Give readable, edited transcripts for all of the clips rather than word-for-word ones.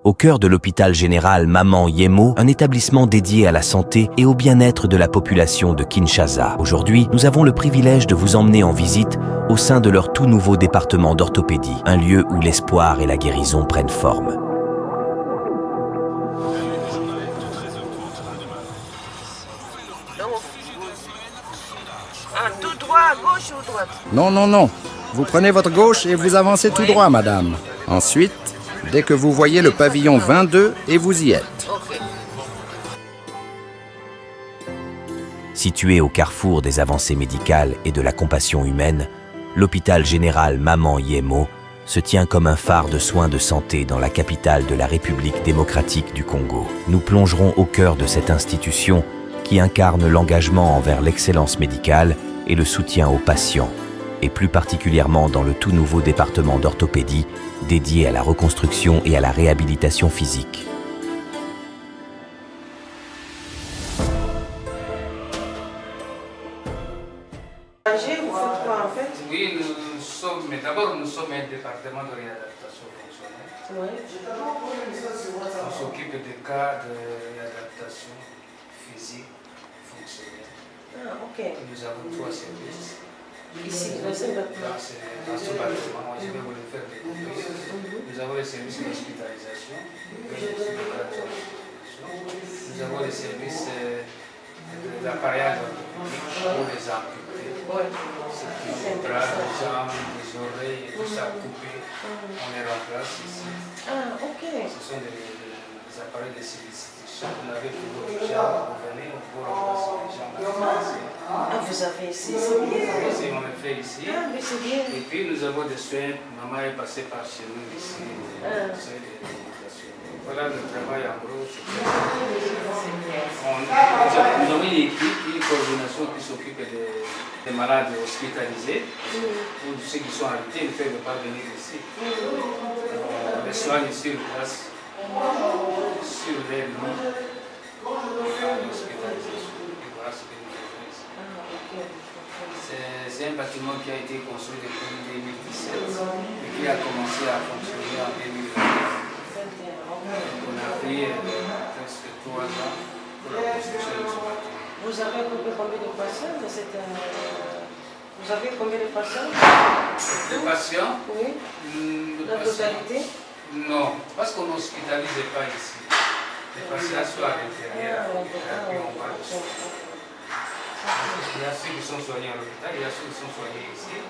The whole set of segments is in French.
Au cœur de l'hôpital général Maman Yemo, un établissement dédié à la santé et au bien-être de la population de Kinshasa. Aujourd'hui, nous avons le privilège de vous emmener en visite au sein de leur tout nouveau département d'orthopédie, un lieu où l'espoir et la guérison prennent forme. Tout droit, à gauche ou droite? Non, non, non. Vous prenez votre gauche et vous avancez tout droit, madame. Ensuite, dès que vous voyez le pavillon 22 et vous y êtes. Ok. Situé au carrefour des avancées médicales et de la compassion humaine, l'hôpital général Maman Yemo se tient comme un phare de soins de santé dans la capitale de la République démocratique du Congo. Nous plongerons au cœur de cette institution qui incarne l'engagement envers l'excellence médicale et le soutien aux patients, et plus particulièrement dans le tout nouveau département d'orthopédie dédié à la reconstruction et à la réhabilitation physique. Vous faites quoi en fait? Oui, mais d'abord nous sommes un département de réadaptation fonctionnelle. Oui. On s'occupe des cas de réadaptation physique, fonctionnelle. Ah, ok. Nous avons 3 services. Ici, dans ce bâtiment. Dans ce bâtiment, je vais vous le faire découvrir. Nous avons les services d'hospitalisation, nous avons les services de l'appareillage orthopédique pour les amputés. Les bras, les jambes, les oreilles, et tout ça coupé, on les remplace ici. Ah, ok. Ce sont des appareils de substitution. Vous l'avez toujours déjà, vous venez, on vous remplace les jambes. Ah, vous avez ici, c'est bien. Ici, on le fait ici. Ah, mais c'est bien. Et puis nous avons des soins. Maman est passée par chez nous ici. Voilà le travail en gros. Nous avons une équipe, une coordination qui s'occupe des malades hospitalisés. Pour ceux qui sont invités, ils ne peuvent pas venir ici. On les soigne sur place, sur les lits, l'hospitalisation. Et voilà ce que nous faisons ici. C'est un bâtiment qui a été construit depuis 2017 et qui a commencé à fonctionner en 2021. On a pris presque 3 ans pour la construction de ce bâtiment. Vous avez combien de patients dans cette... Vous avez combien de patients? Les patients? Oui. La totalité? Non, parce qu'on n'hospitalise pas ici. Les patients sont à l'intérieur et puis on va dessus. Il y a ceux qui sont soignés à l'hôpital, il y a ceux qui sont soignés ici,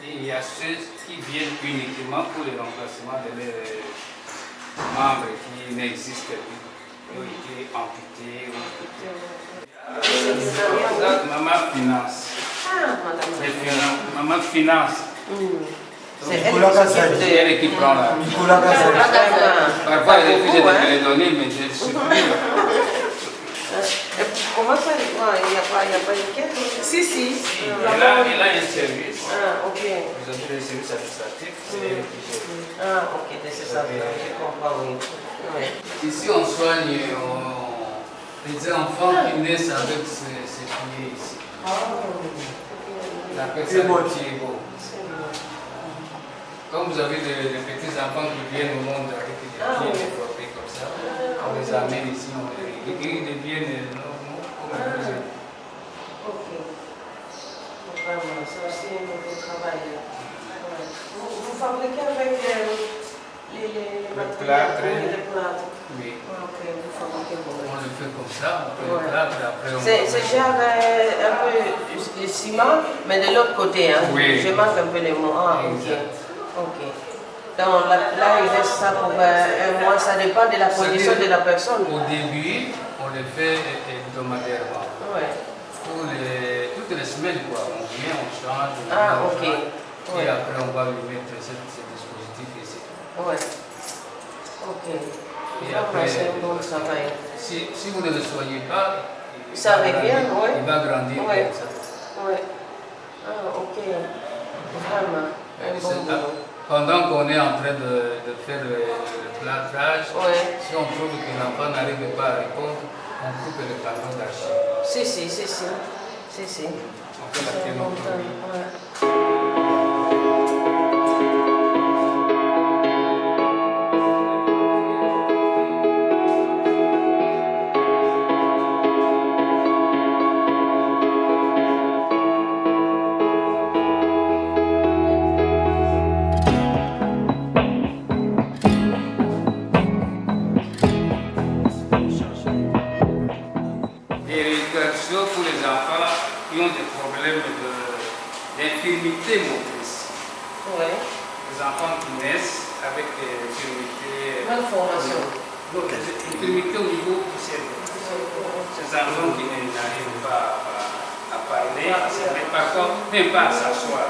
et il y a ceux qui viennent uniquement pour le remplacement de leurs membres qui n'existent plus, qui ont été amputés. Maman finance. Ah, madame. Maman finance. C'est C'est elle qui prend la. Parfois, elle refuse de les donner, mais je suis plus. Comment ça? Il n'y a pas de caisse? Si. Elle a un service. Ah, ok. Vous avez des services administratifs, c'est elle qui gère. Ah, ok, c'est ça, je comprends, oui. Ici, on soigne les enfants qui naissent avec ces pieds ici. On appelle ça le Thiébo. Comme vous avez des petits enfants qui viennent au monde avec des pieds développés comme ça, on les amène ici, ils deviennent normaux comme vous êtes. Ok. Vraiment, c'est aussi un nouveau travail. Ouais. Vous fabriquez avec les plâtre. les plâtres? Oui. Ok, vous fabriquez vous-même. On le fait comme ça, on fait le plâtre et après on... C'est genre un peu le ciment, mais de l'autre côté, hein? Oui. Je manque un peu les mots. Ah, ok. Exact. Ok. Donc là, il reste ça pour un mois, ça dépend de la condition de la personne. Au début, on le fait hebdomadairement. Ouais. Toutes les semaines, quoi. On vient, on change, Ah, on ok. change, et après on va lui mettre ce dispositif ici. Ouais. Ok. Et Vraiment, après, c'est un bon travail. si vous ne le soignez pas, Ça revient, oui. Il va grandir Ouais. comme ça. Ouais. Ah, ok. Vraiment, un bon boulot. Pendant qu'on est en train de faire le plâtrage, Ouais. si on trouve que l'enfant n'arrive pas à répondre, on coupe le panneau d'archive. Si. On fait la C'est un bon thématique. temps. Ouais. problème d'infirmité motrice. Oui. Les enfants qui naissent avec des infirmités. Malformation. Donc, des infirmités au niveau du cerveau. Ces enfants qui n'arrivent pas à parler, mais parfois même pas à s'asseoir.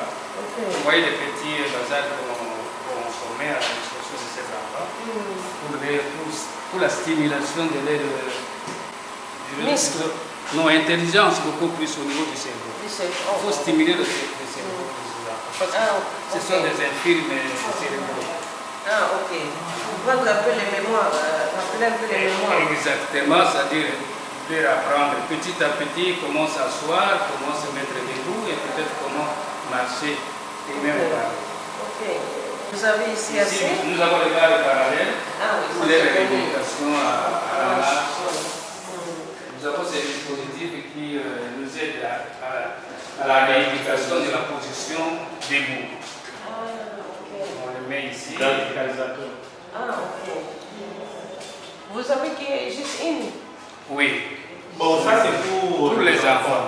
Vous voyez les petits basages qu'on met à la disposition de ces enfants pour la stimulation de leur non, intelligence beaucoup plus au niveau du cerveau. Il faut stimuler le cerveau de ces enfants. Parce que ce sont des infirmes cérébraux. Ah, ok. Pour prendre un peu les mémoires, rappeler un peu les mémoires. Exactement, c'est-à-dire leur apprendre petit à petit comment s'asseoir, comment se mettre debout et peut-être comment marcher et même parler. Ok. Vous avez ici assez? Nous avons les barres parallèles pour les rééducations à la marche. Nous avons ces dispositifs qui nous aident à la rééducation de la position debout. On le met ici. Ah, ok. Vous avez juste une? Oui. Bon, ça c'est pour les enfants.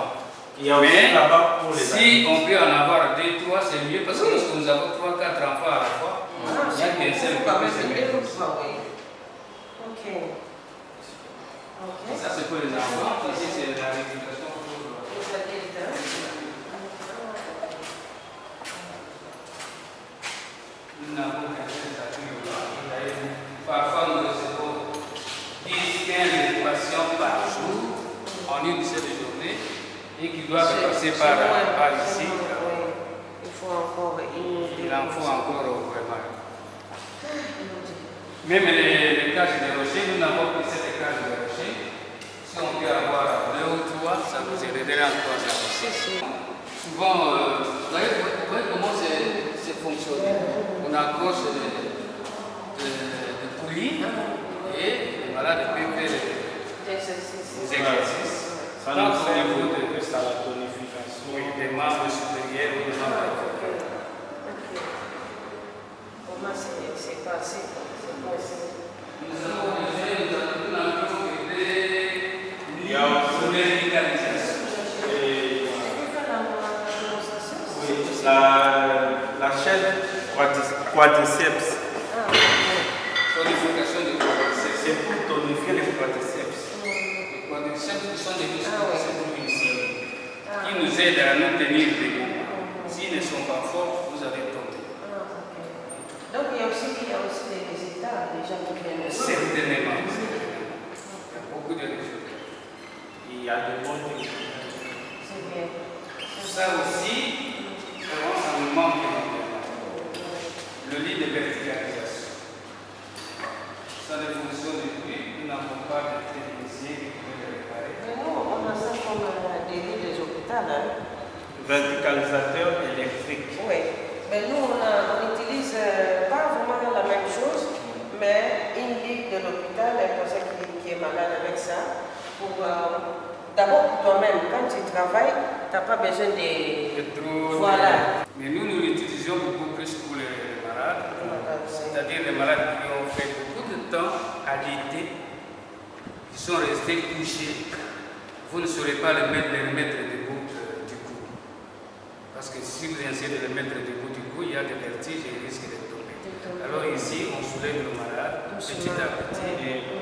Il y a aussi là-bas pour les si on peut en avoir 2, 3, c'est mieux parce que lorsque nous avons 3, 4 enfants à la fois, il y a qu'un seul qui peut se mettre. Ok. Ça c'est pour les enfants. Ici c'est la rééducation pour les adultes. Nous n'avons qu'un seul statut. Parfois nous recevons 10, 15 patients par jour en une seule journée et qui doivent passer par ici. Il faut encore il en faut encore vraiment. Même les cages de rochers, nous n'avons plus cette cage de rochers. Si on peut avoir 2 ou 3, ça nous aiderait encore. Souvent, vous voyez comment c'est fonctionné. On accroche des poulies et les malades peuvent faire des exercices. Ça nous sert au niveau de la tonification. Oui, des membres supérieurs ou des membres inférieurs. Comment c'est passé? Nous avons il y a aussi médicalisation. Oui, la chaîne quadriceps. Tonification de quadriceps. C'est pour tonifier les quadriceps. Les quadriceps sont des muscles qui nous aident à nous tenir debout. S'ils ne sont pas forts, vous avez tombé. Donc il y a aussi des résultats déjà qui viennent. Certainement. Il y a beaucoup de résultats. Il y a de bons résultats. C'est bien. Ça aussi, vraiment, ça nous manque énormément. Le lit de verticalisation. Ça ne fonctionne plus. Nous n'avons pas de technicien qui peut le réparer. Mais nous, on a ça comme des lits des hôpitaux. Verticalisateur électrique. Oui. Mais nous, on utilise pas vraiment la même chose, mais une lit de l'hôpital, la personne qui est malade avec ça, pour d'abord pour toi-même, quand tu travailles, tu n'as pas besoin de. Voilà. Mais nous l'utilisons beaucoup plus pour les malades, c'est-à-dire les malades qui ont fait beaucoup de temps alités, qui sont restés couchés. Vous ne saurez pas les remettre debout du coup. Parce que si vous essayez de les mettre debout du coup, il y a des vertiges et ils risquent de tomber. Alors ici, on soulève le malade petit à petit et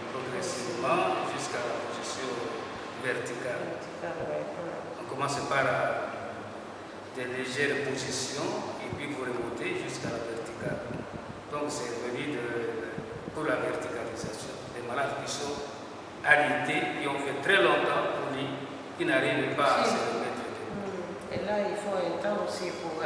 progressivement jusqu'à la position verticale. On commence par des légères positions et puis vous remontez jusqu'à la verticale. Donc c'est venu pour la verticalisation. Des malades qui sont alités, qui ont fait très longtemps au lit, qui n'arrivent pas à se remettre debout. Et là, il faut un temps aussi pour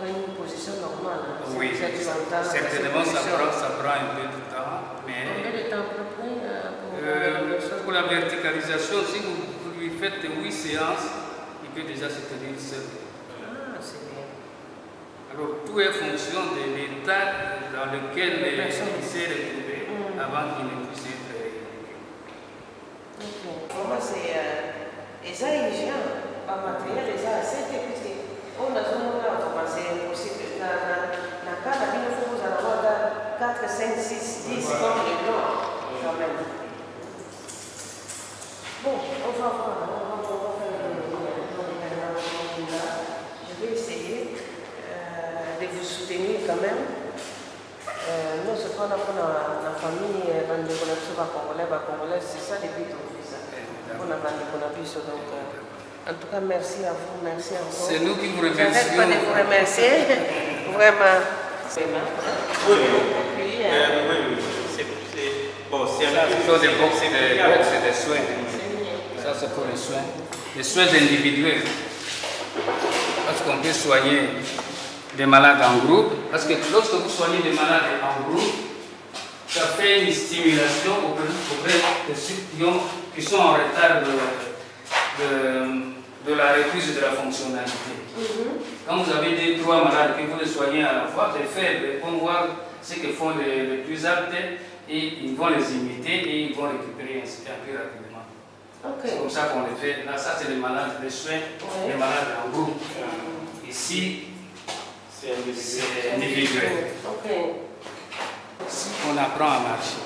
une position normale. Oui, certainement ça prend un peu de temps. Mais combien de temps pour la verticalisation, si vous lui faites 8 séances, il peut déjà se tenir seul. Ah, c'est bien. Alors tout est fonction de l'état dans lequel il s'est retrouvé avant qu'il ne puisse être rééduqué. Vraiment, c'est pas matériel, c'est petit. On a c'est impossible. La carte, il faut vous avoir 4, 5, 6, 10 comme les blancs, quand même. Bon, on va voir. On va faire soutenir quand même. Nous, ce qu'on a pour la famille, dans les Congolais, c'est ça le but de ça. On a donc, en tout cas, merci à vous, merci encore. C'est nous qui vous J'arrête remercions. pas de vous remercier, vraiment. Oui. Bon, c'est Ça, ce sont des box et des soins. Ça, c'est pour les soins. Les soins individuels. Parce qu'on peut soigner des malades en groupe. Parce que lorsque vous soignez des malades en groupe, ça fait une stimulation auprès de ceux qui sont en retard de la reprise de la fonctionnalité. Quand vous avez 2-3 malades que vous les soignez à la fois, les faibles vont voir ce que font les plus aptes et ils vont les imiter et ils vont récupérer ainsi plus rapidement. C'est comme ça qu'on les fait. Là, ça c'est les malades, les soins, les malades en groupe. Ici, c'est individuel. On apprend à marcher.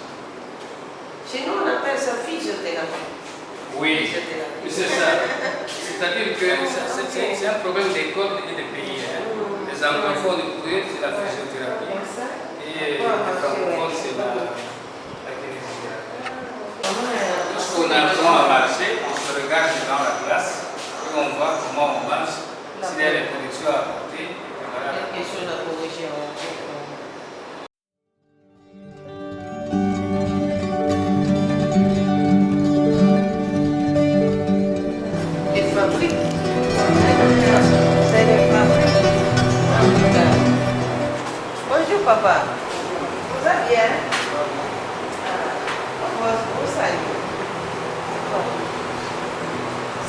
Chez nous, on appelle ça physiothérapie. Oui, c'est ça. C'est-à-dire que c'est un problème d'école et de pays. Les anglophones, c'est la physiothérapie. Et les francophones, c'est la kinésithérapie. Lorsqu'on apprend à marcher, on se regarde dans la classe et on voit comment on marche, s'il y a des corrections à apporter. Voilà. Quelque chose à corriger. Les fabriques. C'est les fabriques. Bonjour papa. Vous allez bien? Vous saluez.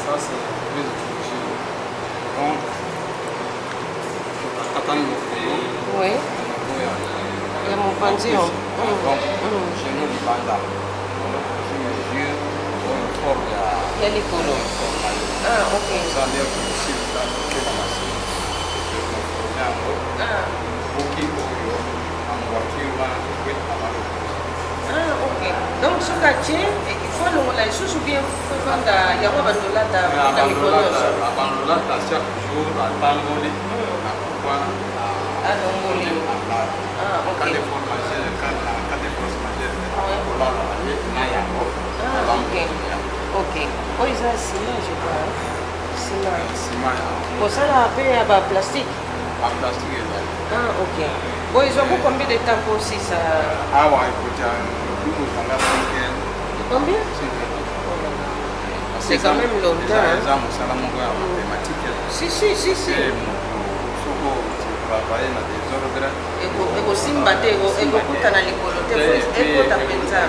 Ça, c'est plus de culture. Donc, Oui. Il y a mon pension. donc, chez nous, les bandas, je mesure une forme Il y a les colos. Ah, ok. ça veut dire que si vous avez la machine, je vais conformer un peu. Ah, Pour qui, en voiture, ah, ok. Donc, ce quartier, il faut le sous ou bien il faut vendre il y a un bandola dans les colos. Abandonnat chaque jour à Tangoli, à Kouba, Ah, Longoli. Ah, ok. quand les formations, quand les formations, Ah, ok. Ok. Oh, ils ont ciment, je crois. Ciment. Bon, ça là, après, il y a un plastique. en plastique. Ah, ok. Bon, ils ont combien de temps pour aussi ça? Ah ouais, écoute, Combien? C'est quand même longtemps. Hein? Si. Ekosimba te ekokutana likolo te ekota mpenza.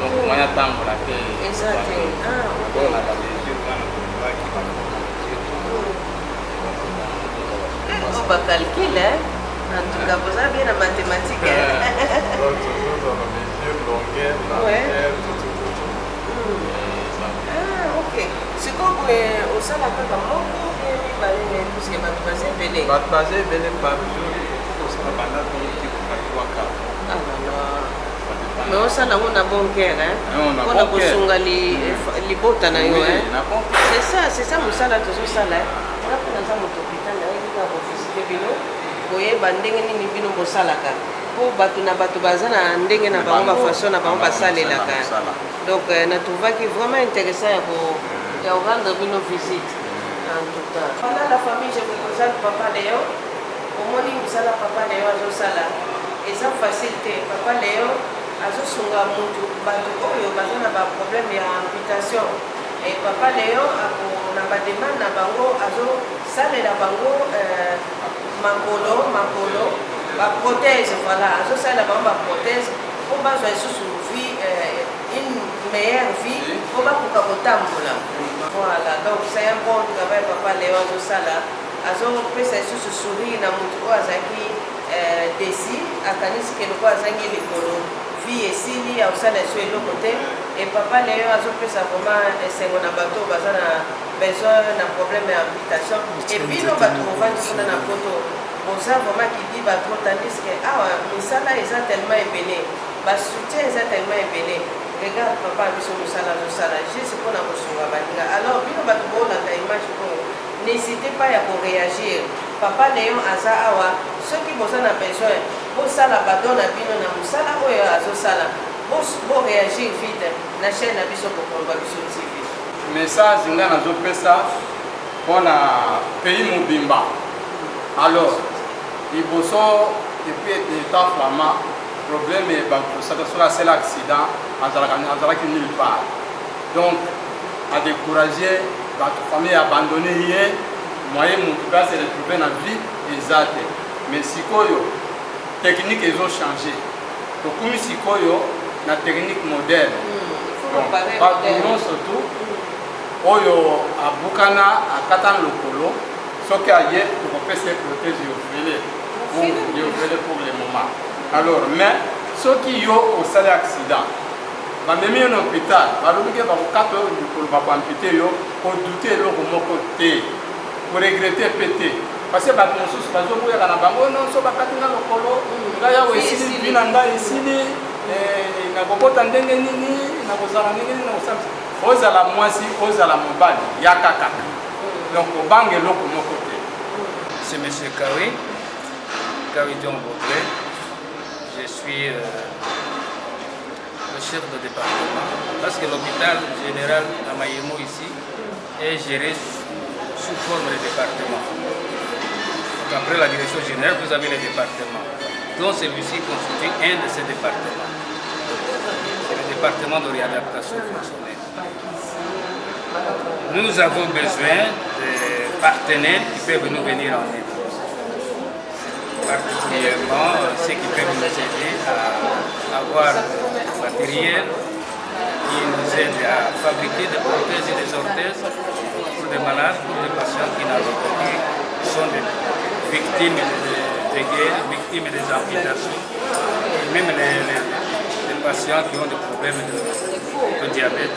Donc moya tambola te. Exact. Ah, on va calculer. En tout cas, vous avez bien la mathématique. Donc toujours dans la mesure, longueur, largeur, Ah, ok. C'est comme au salaka moko puisque bato baza ebele. bato baza ebele par jour okosala banda tongi kokaliwaka. Mais osala yango na bon cœur mpona kosunga libota na yo. C'est ça mosala tozosala. Nga mpe naza moto hôpital nayebi kaka kovisite bino koyeba ndenge nini bino bosalaka mpo bato na bato baza na ndenge na bango bafaçon na bango basalelaka. Donc natrouvaki vraiment intéressant ya korendre bino visite. En tout cas, pendant la famille, je vous présente Papa Léo. Au moins, vous allez Papa Léo à Zosala. Et ça facilite. Papa Léo à Zosunga Moutou, Batou Oyo, Batou n'a pas de problème, il y a amputation. Et Papa Léo, on a pas de demande à Bango, à Zo, Salé la Bango, Makolo, ma prothèse, voilà. À Zo, Salé la Bango, ma prothèse, pour baser sous vie, une meilleure vie, pour pas pour Kabotamboula. Voilà, donc c'est un bon travail, Papa Léo Azosala. Azopesa isusu sourire na mutu oyo azalaki desi akanisi ke lokola azangi likolo vie esili aosala eso eloko te. Et Papa Léo azopesa vraiment esengo na bato baza na besoin na problème ya amputation. Et bino bato movandi kuna na poto boza vraiment kidi bato tandis ke awa misala eza tellement ebele, basoutien eza tellement ebele. Regarde papa biso musala zosala juste mpona kosunga baninga. Alors bino bato boolanda image oyo n'hésitez pas à réagir. Papa Léon Aza Awa, ceux qui ont besoin, pour ça la badon na bino na musala oyo azosala, pour réagir vite. Na chaîne na biso pour Biso TV. Message nga nazopesa mpona pays mobimba. Alors, liboso depuis état flamand, problème bakosaka soki asala accident azalaki nulle part. Donc, à décourager bato famille abandonné ye moyen motu mpe ase retrouve na vie eza te. Mais sikoyo technique ezochanger, tokumi sikoyo na technique moderne. Bato nyonso tu oyo abukana akata lokolo soki aye tokopesa protège yofele pour le moment. Alors mais soki yo osali accident bamemi yo na hôpital balobi ke bakokata oyo likolo bakoampute yo kodute eloko moko te, koregrete mpe te, parce que bato mosusu bazoboyaka na bango nonso bakati nga lokolo ngai awa esili vi na ngai esili nakokota ndenge nini nakozala ndenge nini nakosalisa ozala mwasi ozala mobali yaka kaka, donc obanga eloko moko te. C'est M. Kawi Dion Baudré. Je suis le chef de département parce que l'hôpital général à Mayemo ici est géré sous forme de département. Donc après la direction générale, vous avez les départements, dont celui-ci constitue un de ces départements. C'est le département de réadaptation fonctionnelle. Nous avons besoin de partenaires qui peuvent nous venir en aide. Particulièrement ceux qui peuvent nous aider à avoir du matériel qui nous aide à fabriquer des prothèses et des orthèses pour des malades, pour des patients qui sont des victimes de guerre, victimes des amputations, et même les patients qui ont des problèmes de diabète,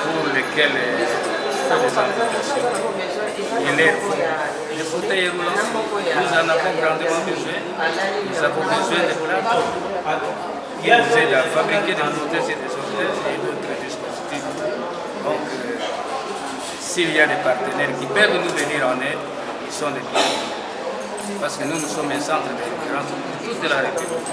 pour lesquels il faut des amputations. Les fauteuils roulants, nous en avons grandement besoin. Nous avons besoin de plateaux qui nous aident à fabriquer des prothèses et des orthèses et d'autres dispositifs. Donc, s'il y a des partenaires qui peuvent nous venir en aide, ils sont les bienvenus. Parce que nous sommes un centre de référence pour toute la République.